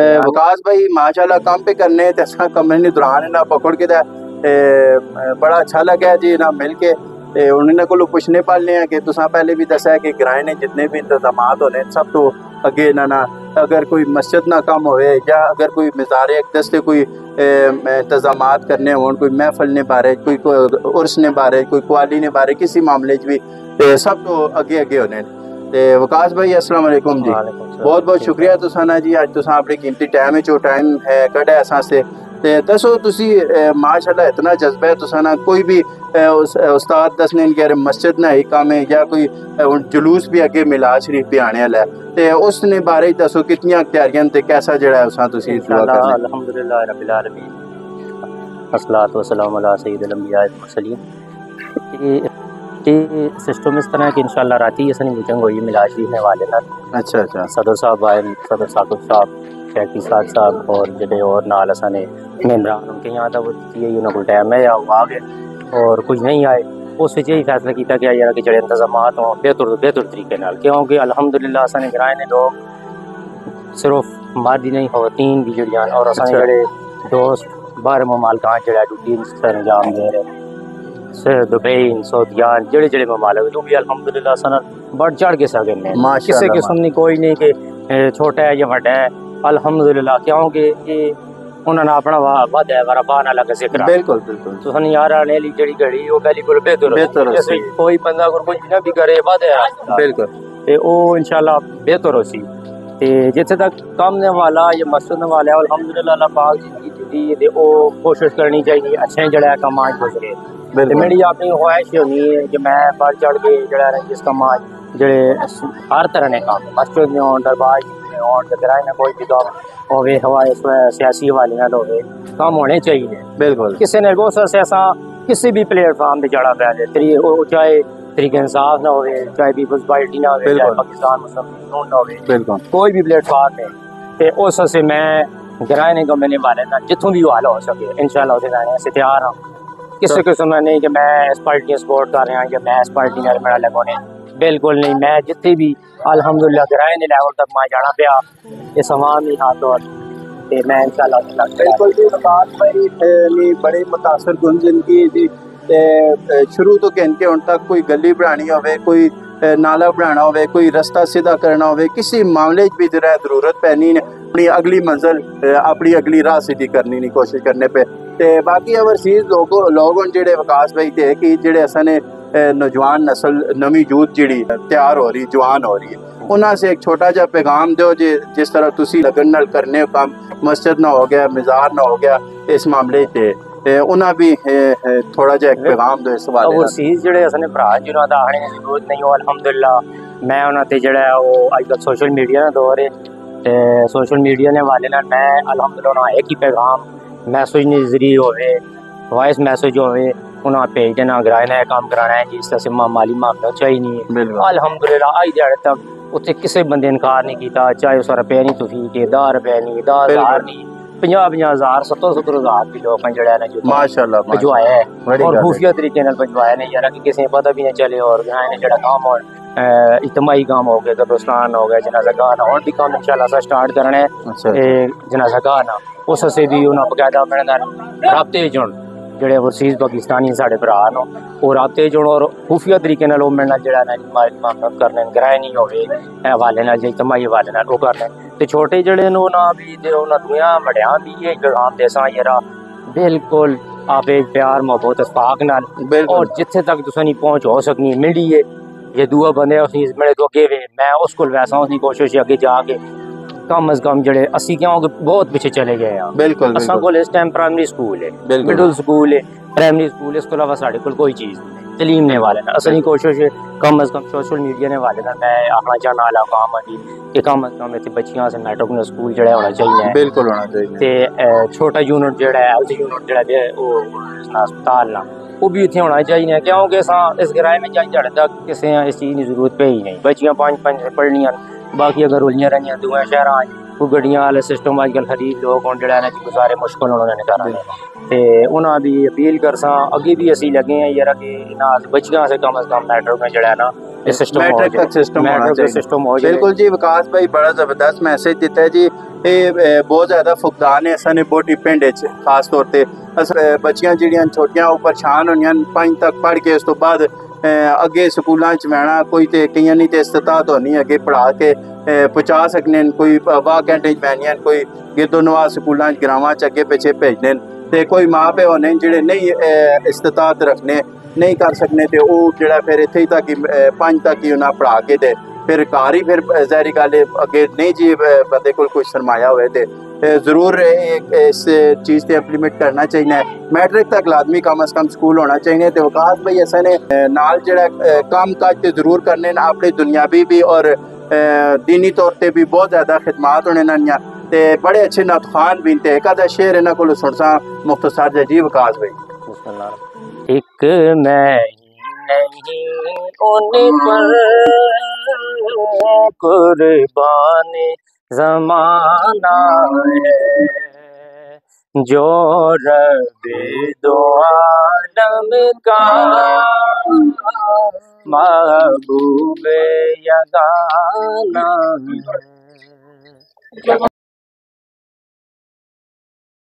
वकास भाई माशाल्लाह काम पे करने ते असां कमरे नी दुरान ना पकड़ के बड़ा अच्छा लगा जी ना मिल के उन्होंने को पूछने पालने हैं कि तुसा पहले भी दसा है कि ग्राए ने जितने भी इंतजाम होने सब तो अगे ना अगर कोई मस्जिद ना कम होए या अगर कोई मज़ार अक़दस से कोई इंतजाम करने हो कोई महफल ने बारे कोई उर्स ने बारे कोई कवाली ने बारे किसी मामले भी सब तो अगे अगे होने ते वकास भाई अस्सलाम वालेकुम जी बहुत बहुत शुक्रिया तुसाना जी अज तुसा अपने कीमती टाइम टाइम है कढ़ा असां से ते दसो तुसी माशाल्लाह इतना जज्बा है तुसाना कोई भी उस्ताद दसने कि मस्जिद ना ही काम है या कोई जुलूस भी अगे मिलाद शरीफ भी आने वाला है ते उसने बारे दसो कितनी तैयारियां ते कैसा जड़ा है उसा तुसी दुआ करना अल्हम्दुलिल्लाह रब्बिल आलमीन अस्सलातु वस्सलामु अला सय्यिदिल अंबिया वल मुरसलीन कि सिस्टम इस तरह कि इंशाल्लाह राती असनी मीटिंग हुई मिलाद शरीफ ने वाले नाल अच्छा सदर साहब आए सदर साकिब साहब शेख इसाक साहब और जेडे और नाल असने मेंबरान उनके यहाँ था वो ये उन्होंने कोई टाइम है या वो आ गए और कुछ नहीं आए उस यही फैसला किया कि यार कि जड़े इंतजाम हों बेहतर तरीके नाल क्योंकि अल्हम्दुलिल्लाह असने ग्राए ने लोग सिर्फ मर्द ही नहीं खवातीन भी जड़ियां और असने जड़े दोस्त बाहर मुमालकां जड़ा ड्यूटी अंजाम दे रहे दुबई सऊदीयान जड़े जड़े ममालिक जो भी अल्हम्दुलिल्लाह सना बढ़ चढ़ के सके ने किसी किस्म की कोई नहीं कि छोटा है या बड़ा है अल्हम्दुलिल्लाह क्योंकि ये उन्होंने अपना वाद है वारा बाना लगा जिक्र बिल्कुल बिल्कुल तो सन यार आने ली जड़ी घड़ी वो बिल्कुल बेहतर जैसे कोई बंदा अगर कुछ ना भी करे वाद है बिल्कुल ते ओ इंशाल्लाह बेहतर होसी ते जिथे तक काम वाला या मस्जिद वाला अल्हम्दुलिल्लाह अल्लाह पाक दी ते ओ कोशिश करनी चाहिए अच्छे जड़ा काम आज गुजरे मेरी अपनी ख्वाहिश होनी है कि मैं बढ़ चढ़ के जड़ा जिस कम जड़े हर तरह ने काम मस्जिद में हों दरबार में हों ग्राए में कोई भी काम होवे हवाए सियासी हवाले नाल होवे काम होने चाहिए बिल्कुल किसी ने बहुत सा ऐसा किसी भी प्लेटफॉर्म पे जड़ा पै जाए चाहे तरीके इंसाफ ना होवे चाहे पीपल्स पार्टी ना होवे चाहे पाकिस्तान मुस्लिम यूनियन ना होवे बिल्कुल कोई भी प्लेटफॉर्म है ते उस से मैं ग्राए ने गमने वाले ना जितों भी हवाला हो सके इंशाल्लाह उसे जाने से तैयार हूं किसी किस्म नहीं कि मैं इस पार्टी को सपोर्ट कर रहा या मैं इस पार्टी नाल मेरा लगोने बिल्कुल नहीं मैं जितने भी अल्हम्दुलिल्लाह ग्राए ने लेवल तक मैं जाना पिया इस अवामी हाथ और ते मैं इंशाल्लाह बिल्कुल जी वकास भाई ने बड़े मुतासर कुन जिंदगी जी ते शुरू तो कहके हुण तक कोई गली बनानी होवे कोई नाला बनाना होवे कोई रास्ता सीधा करना होवे किसी मामले भी जरा जरूरत पैनी ने अपनी अगली मंजिल अपनी अगली राह सीधी करने की कोशिश करने पे ते बाकी ओवरसीज लोग जेडे वकास भाई थे कि जेडे असने नौजवान नस्ल नवी यूथ जी तैयार हो रही जवान हो रही है उन्होंने से एक छोटा जा पैगाम दो जिस तरह तुसी लगन नाल करने काम मस्जिद ना हो गया मज़ार ना हो गया इस मामले से उन्हें भी थोड़ा जा एक पैगाम दो इस वाले ओवरसीज जेडे असने भरा जिन्हों दा आने की जरूरत नहीं हो अल्हम्दुलिल्लाह मैं उन्होंने ते जेड़ा वो अजकल सोशल मीडिया का दौर है ते सोशल मीडिया ने वाले ना मैं अल्हम्दुलिल्लाह एक ही पैगाम मैसेज ने जरिए होवे वॉइस मैसेज होवे उन्हें भेज देना ग्राए ने काम कराना है जिस तरह से माली मामला चाहिए नहीं अल्हम्दुलिल्लाह आई दिहाड़े तक उत्थे किसी बंदे इनकार नहीं किया चाहे उस रुपया नहीं तुफी के 10 रुपए नहीं 10,000 नहीं 50,000 70,000 भी लोग जो माशाल्लाह भिजवाया है और खुफिया तरीके नाल भिजवाया ने यार कि किसी ने पता भी नहीं चले और ग्राए ने जड़ा काम और इज्तिमाई काम हो गया कब्रिस्तान हो गया जनाजा गाना और भी काम इंशाल्लाह स्टार्ट करना है जनाजा गाना उस से भी उन्हें बकायदा मेरे नाल राब्ते जुड़न जेडे ओवरसीज पाकिस्तानी साढ़े भरा न वो राब्ते जुड़न और खुफिया तरीके नाल मेरे नाल जेड़ा मामला करने ग्राए नहीं होवे हवाले नाल जे इज्तिमाई हवाले नाल वो करने ते छोटे जड़े न उन्हां भी ते उन्हां दुनिया बड़ियां भी ये पैगाम देसां यारा बिल्कुल आप एक प्यार मोहब्बत इत्तेफाक नाल और जिथे तक तुसें नहीं पहुंच हो सकनी मिली है ये दुआ बंदे उसी मेरे तो अगे वे मैं उस को वैसा उसकी कोशिश अगे जाके कम अज कम जड़े असी क्या बहुत पीछे चले गए हैं बिल्कुल असा को इस टाइम प्राइमरी स्कूल है मिडिल स्कूल है प्राइमरी स्कूल इस तो अलावा साढ़े कोई चीज़ नहीं तलीम ने वाले असली कोशिश है कम अज कम सोशल मीडिया ने वाले मैं आखना चाहना आला काम है कि कम अज कम इतने बच्चियां से मेट्रो स्कूल जड़ा होना चाहिए बिल्कुल होना चाहिए ते छोटा यूनिट जड़ा है हेल्थ यूनिट जड़ा वो अस्पताल ना वो भी इतने होना चाहिए क्योंकि इस किराए में जाए जड़े तक किसी इस चीज़ की जरूरत पे ही नहीं बच्चियां 5-5 पढ़नियां बाकी अगर रुलियां रहियां दुआ शहर कोई गड्डियां वाले सिस्टम अजकल खरीद लोग हों जड़ा गुजारे मुश्किल उन्होंने कराने ते उन्हें भी अपील करसा अगे भी असी लगे हैं यार कि बच्चियां से कम अज कम मेट्रो में जड़ा ना سسٹم ہو میٹرک جائے, تک سسٹم ہونا میٹرک کا چاہیے. سسٹم ہو جائے. بالکل جی, وکاس بھائی بڑا زبردست میسج دیتا ہے جی. یہ بہت زیادہ فقدان ہے اساں نے بوٹی پنڈ وچ, خاص طور تے بچیاں جڑیاں چھوٹیاں او پریشان ہوئیاں 5 تک پڑھ کے, اس تو بعد اگے سکولاں چ وینا, کوئی تے کئیاں نہیں تے استطاعت ہونی اگے پڑھا کے پہنچا سکنے, کوئی واہ کینٹے وینیاں, کوئی گردو نواز سکولاں گراواں چ اگے پیچھے بھیجنے, تے کوئی ماں پیو ہونے جڑے نہیں استطاعت رکھنے, نہیں کر سکنے, تے او جڑا پھر ایتھے ہی تک 5 تک ہی انہاں پڑھا کے تے پھر گھر ہی پھر ظاہری گل ہے اگے نہیں جی بندے کول کوئی سرمایہ ہوئے تے ضرور اس چیز تے امپلیمنٹ کرنا چاہیے. میٹرک تک لازمی کم از کم سکول ہونا چاہیے. تے وکاس بھائی اساں نے نال جڑا کام کاج تے ضرور کرنے, اپنی دنیاوی بھی اور دینی طور تے بھی بہت زیادہ خدمات ہونے نانیاں, تے بڑے اچھے نعت خوان بھی. تے ایک آدھا شعر انہاں کولوں سنساں مختصر جا جی وکاس بھائی. بسم اللہ. ایک میں نہیں ان پر قربان زمانہ ہے, جو رب دو عالم کا محبوب یگانہ ہے.